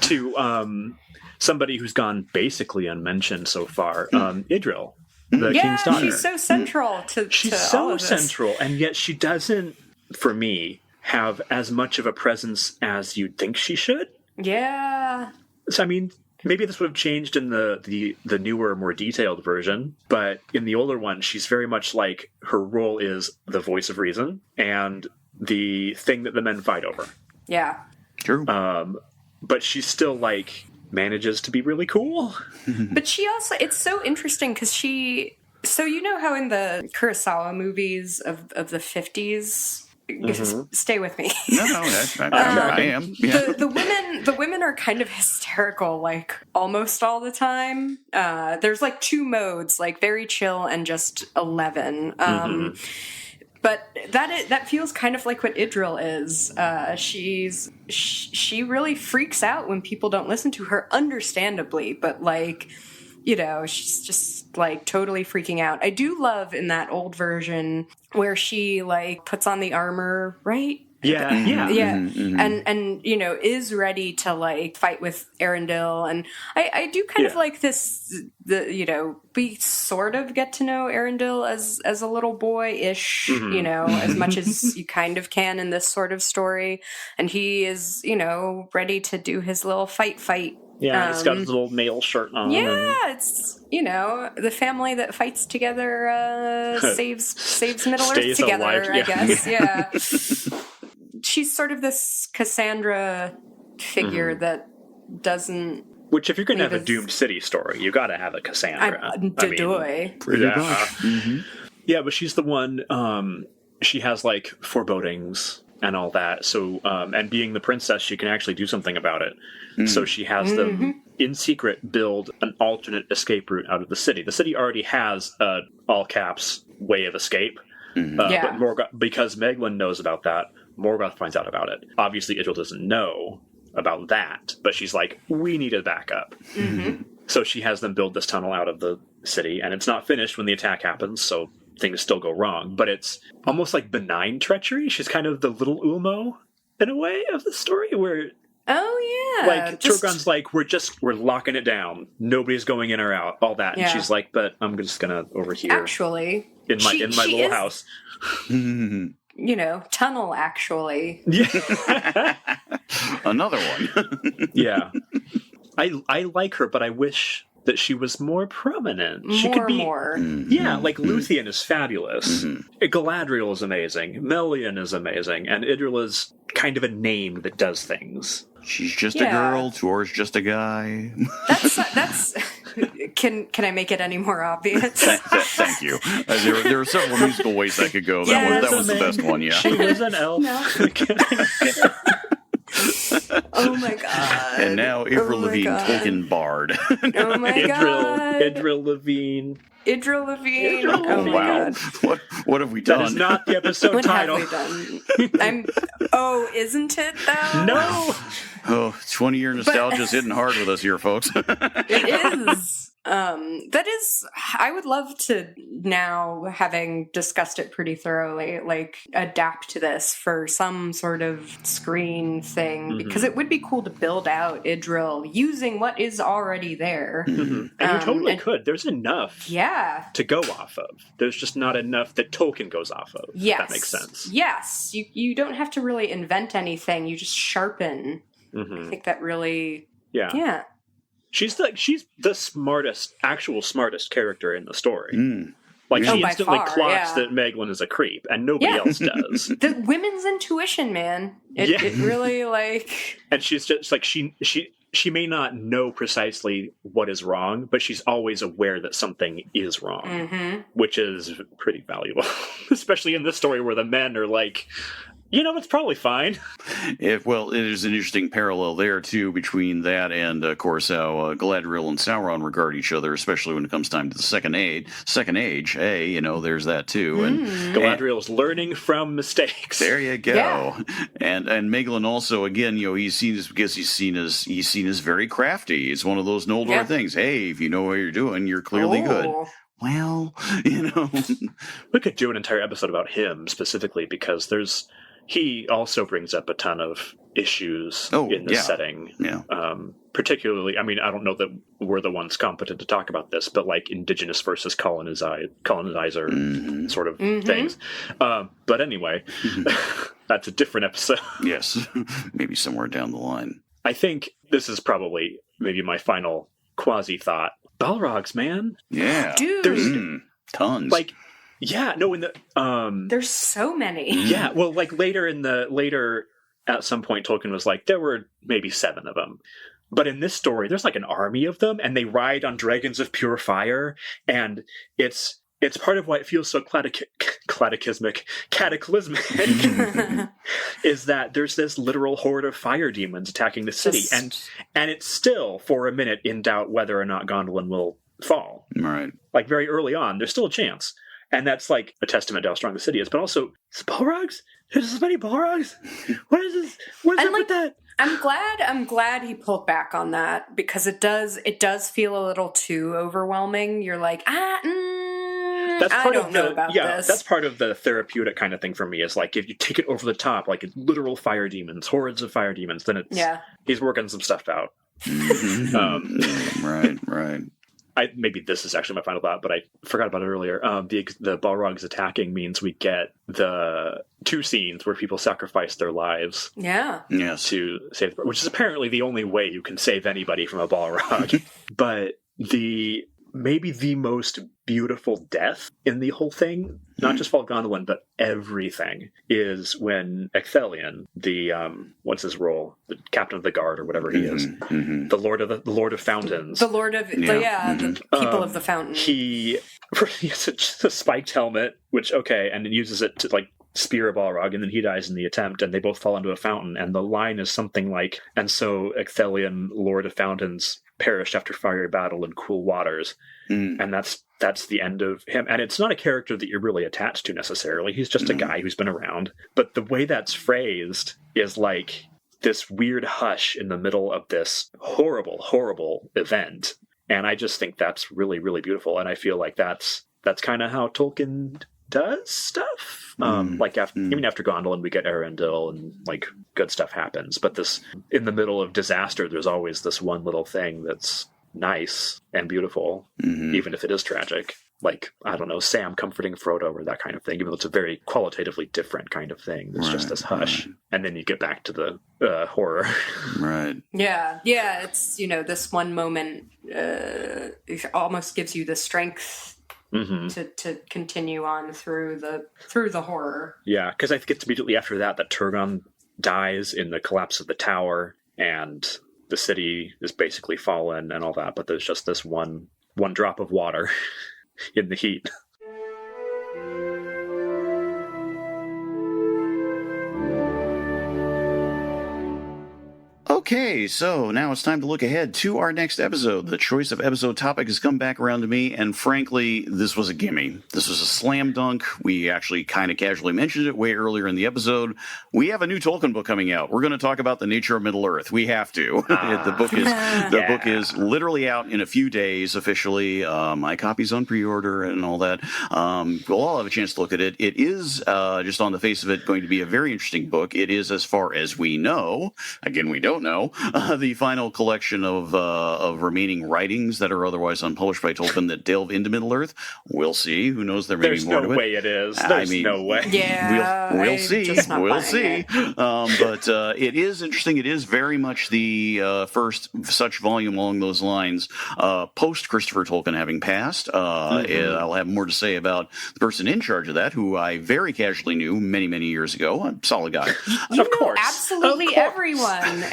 to somebody who's gone basically unmentioned so far, Idril, the king's daughter. She's so central to all of this. Central, and yet she doesn't, for me, have as much of a presence as you'd think she should. Yeah. So, I mean, maybe this would have changed in the newer, more detailed version, but in the older one, she's very much like her role is the voice of reason and the thing that the men fight over. Yeah. True. But she's still, like, manages to be really cool. But she also, it's so interesting because so you know how in the Kurosawa movies of the 50s, stay with me. No, I am. Yeah. The women are kind of hysterical, like almost all the time. There's like two modes, like very chill and just 11. But that feels kind of like what Idril is. She really freaks out when people don't listen to her, understandably, but like, she's just like totally freaking out. I do love in that old version where she like puts on the armor, right? Yeah. And is ready to like fight with Arendelle, and I do kind of like this. We sort of get to know Arendelle as a little boy-ish, as much as you kind of can in this sort of story, and he is ready to do his little fight. Yeah, he's got his little male shirt on. Yeah, it's the family that fights together saves Middle Earth together. Alive, I guess. Yeah. She's sort of this Cassandra figure that doesn't. Which, if you're going to have a doomed city story, you got to have a Cassandra. Pretty much. Yeah, but she's the one. She has like forebodings and all that. So, and being the princess, she can actually do something about it. So she has them in secret build an alternate escape route out of the city. The city already has a all caps way of escape, but Morgoth, because Maeglin knows about that, Morgoth finds out about it. Obviously, Idril doesn't know about that, but she's like, we need a backup. So she has them build this tunnel out of the city, and it's not finished when the attack happens, so things still go wrong. But it's almost like benign treachery. She's kind of the little Ulmo, in a way, of the story, where... Oh, yeah. Like, Turgon's like, we're locking it down. Nobody's going in or out, all that. And she's like, but I'm just gonna over here. Actually. In my little house. Tunnel, actually. Yeah. Another one. Yeah. I like her, but I wish that she was more prominent. She could be more. Yeah, like Luthien is fabulous. Galadriel is amazing. Melian is amazing. And Idril is kind of a name that does things. She's just a girl. Tuor's just a guy. That's. Can I make it any more obvious? Thank you. There are several musical ways I could go. That was the best one. Yeah. She was an elf. Oh my god! And now Avril Lavigne, Tolkien bard. Oh my god! Idril Lavigne. Oh my god! What have we done? That is not the episode title. What have we done? Oh, isn't it though? No. Oh, 20-year nostalgia is hitting hard with us here, folks. It is. That is, I would love to now, having discussed it pretty thoroughly, like adapt to this for some sort of screen thing, because it would be cool to build out Idril using what is already there. And you totally could. There's enough to go off of. There's just not enough that Tolkien goes off of. Yes. If that makes sense. Yes. You don't have to really invent anything. You just sharpen. I think that really... Yeah. She's the smartest character in the story. Like, she instantly clocks that Maeglin is a creep, and nobody else does. The women's intuition, man. It really, like... And she's just, like, she may not know precisely what is wrong, but she's always aware that something is wrong, which is pretty valuable. Especially in this story where the men are like... it's probably fine. Well, it is an interesting parallel there, too, between that and, of course, how Galadriel and Sauron regard each other, especially when it comes time to the Second Age. Hey, there's that, too. And Galadriel's learning from mistakes. There you go. Yeah. And Maeglin also, again, he's seen as very crafty. It's one of those Noldor things. Hey, if you know what you're doing, you're clearly good. Well, We could do an entire episode about him specifically, because he also brings up a ton of issues in this setting. Yeah. Particularly, I mean, I don't know that we're the ones competent to talk about this, but like indigenous versus colonizer sort of things. But anyway, that's a different episode. Yes, maybe somewhere down the line. I think this is probably maybe my final quasi-thought. Balrogs, man. Yeah. Dude. There's tons. Like, yeah, no, in the there's so many. Yeah, well, like later at some point Tolkien was like, there were maybe 7 of them. But in this story, there's like an army of them, and they ride on dragons of pure fire, and it's part of why it feels so cataclysmic is that there's this literal horde of fire demons attacking the city, and it's still for a minute in doubt whether or not Gondolin will fall. Right. Like very early on, there's still a chance. And that's like a testament to how strong the city is. But also, it's Balrogs? There's so many Balrogs? What is this? What is up with that? I'm glad he pulled back on that, because it does feel a little too overwhelming. You're like, that's part I don't know about this. That's part of the therapeutic kind of thing for me, is like, if you take it over the top, like it's literal fire demons, hordes of fire demons, then he's working some stuff out. Right. Maybe this is actually my final thought, but I forgot about it earlier. The Balrogs attacking means we get the 2 scenes where people sacrifice their lives. Yeah. Yes. To save, which is apparently the only way you can save anybody from a Balrog. But maybe the most beautiful death in the whole thing, not just Fall of Gondolin, but everything, is when Ecthelion, the what's his role, the captain of the guard or whatever he is, the Lord of Fountains, the Lord of the people of the fountain. He has a spiked helmet, which and then uses it to like spear a Balrog, and then he dies in the attempt, and they both fall into a fountain. And the line is something like, "And so Ecthelion, Lord of Fountains, perished after fiery battle in cool waters." And that's the end of him. And it's not a character that you're really attached to necessarily. He's just a guy who's been around. But the way that's phrased is like this weird hush in the middle of this horrible, horrible event. And I just think that's really, really beautiful. And I feel like that's kind of how Tolkien does stuff. Like even after Gondolin, we get Arendelle, and like good stuff happens. But this, in the middle of disaster, there's always this one little thing that's nice and beautiful, even if it is tragic. Like, I don't know, Sam comforting Frodo or that kind of thing, even though it's a very qualitatively different kind of thing. There's just this hush. And then you get back to the horror. Right. Yeah. It's, this one moment it almost gives you the strength to continue on through the horror. Yeah, because I think it's immediately after that Turgon dies in the collapse of the tower, and the city is basically fallen and all that, but there's just this one drop of water in the heat. Okay, so now it's time to look ahead to our next episode. The choice of episode topic has come back around to me, and frankly, this was a gimme. This was a slam dunk. We actually kind of casually mentioned it way earlier in the episode. We have a new Tolkien book coming out. We're going to talk about the nature of Middle-earth. We have to. The book is literally out in a few days officially. My copy's on pre-order and all that. We'll all have a chance to look at it. It is, just on the face of it, going to be a very interesting book. It is, as far as we know, again, we don't know, the final collection of remaining writings that are otherwise unpublished by Tolkien that delve into Middle-earth. We'll see. Who knows? There may be more to it. There's no way it is. There's no way. Yeah, we'll see. We'll see. But it is interesting. It is very much the first such volume along those lines post Christopher Tolkien having passed. I'll have more to say about the person in charge of that, who I very casually knew many, many years ago. A solid guy. Of course. Absolutely everyone.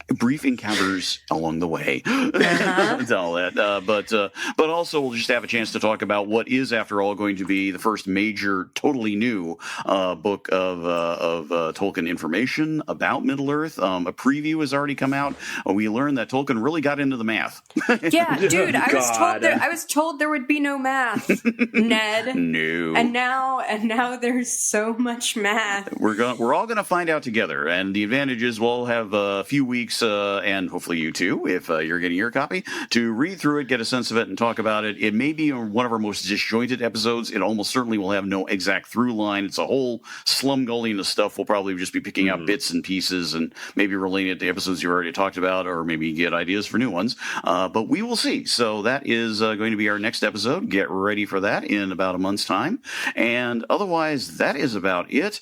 Brief encounters along the way. And all that. But also we'll just have a chance to talk about what is, after all, going to be the first major, totally new book of Tolkien information about Middle-earth. A preview has already come out. We learned that Tolkien really got into the math. Yeah, dude, I was told there would be no math, Ned. No. And now there's so much math. We're all going to find out together, and the advantage is we'll have a few weeks, and hopefully you too, if you're getting your copy, to read through it, get a sense of it, and talk about it. It may be one of our most disjointed episodes. It almost certainly will have no exact through line. It's a whole slumgullion of stuff. We'll probably just be picking out bits and pieces and maybe relating it to episodes you already talked about, or maybe get ideas for new ones. But we will see. So that is going to be our next episode. Get ready for that in about a month's time. And otherwise, that is about it.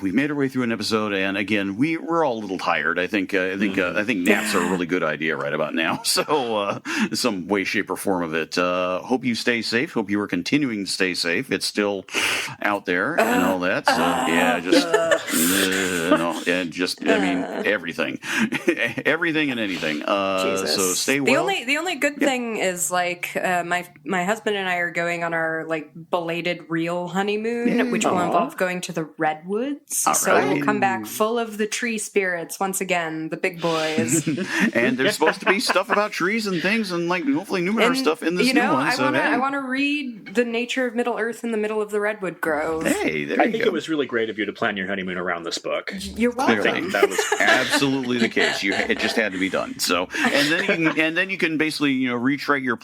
We made our way through an episode, and again, we're all a little tired. I think naps are a really good idea right about now. So some way, shape, or form of it. Hope you stay safe. Hope you are continuing to stay safe. It's still out there and all that. So yeah, everything, everything and anything. So stay well. The only good thing is like my husband and I are going on our like belated real honeymoon, which will involve going to the redwoods. So we'll come back full of the tree spirits once again, the big boys. And there's supposed to be stuff about trees and things, and like hopefully Numenor stuff in this new one. I want to read the nature of Middle Earth in the middle of the redwood grove. Hey, there you go. I think it was really great of you to plan your honeymoon around this book. You're welcome. I think that was absolutely the case. It just had to be done. So, and then you can basically replay your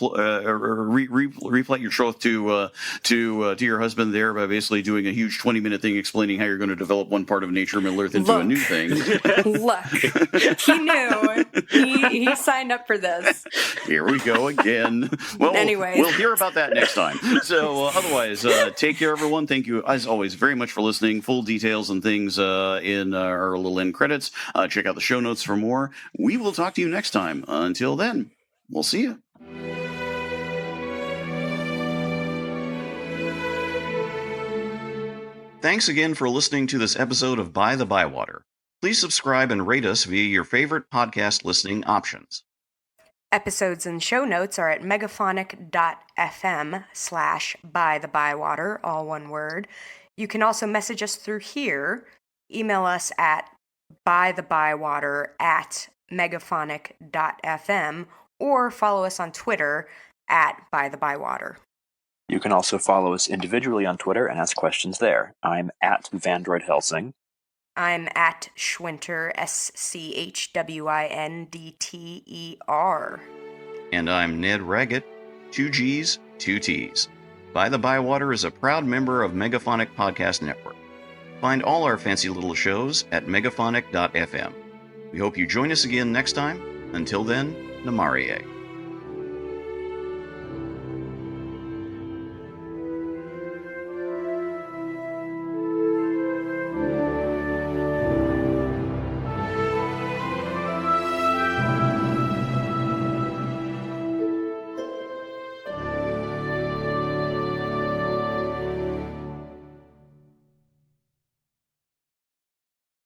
troth to your husband there by basically doing a huge 20-minute thing explaining how you're going to develop one part of nature Middle Earth into a new thing. Look, he knew. He signed up for this. Here we go again. Well, anyways, we'll hear about that next time. So, otherwise, take care, everyone. Thank you, as always, very much for listening. Full details and things in our little end credits. Check out the show notes for more. We will talk to you next time. Until then, we'll see you. Thanks again for listening to this episode of By-The-Bywater. Please subscribe and rate us via your favorite podcast listening options. Episodes and show notes are at megaphonic.fm/By-The-Bywater, all one word. You can also message us through here. Email us at bythebywater@megaphonic.fm or follow us on Twitter at By-The-Bywater. You can also follow us individually on Twitter and ask questions there. I'm at Vandroid Helsing. I'm at Schwinter, SCHWINDTER. And I'm Ned Raggett, 2 G's, 2 T's. By-The-Bywater is a proud member of Megaphonic Podcast Network. Find all our fancy little shows at megaphonic.fm. We hope you join us again next time. Until then, Namarie.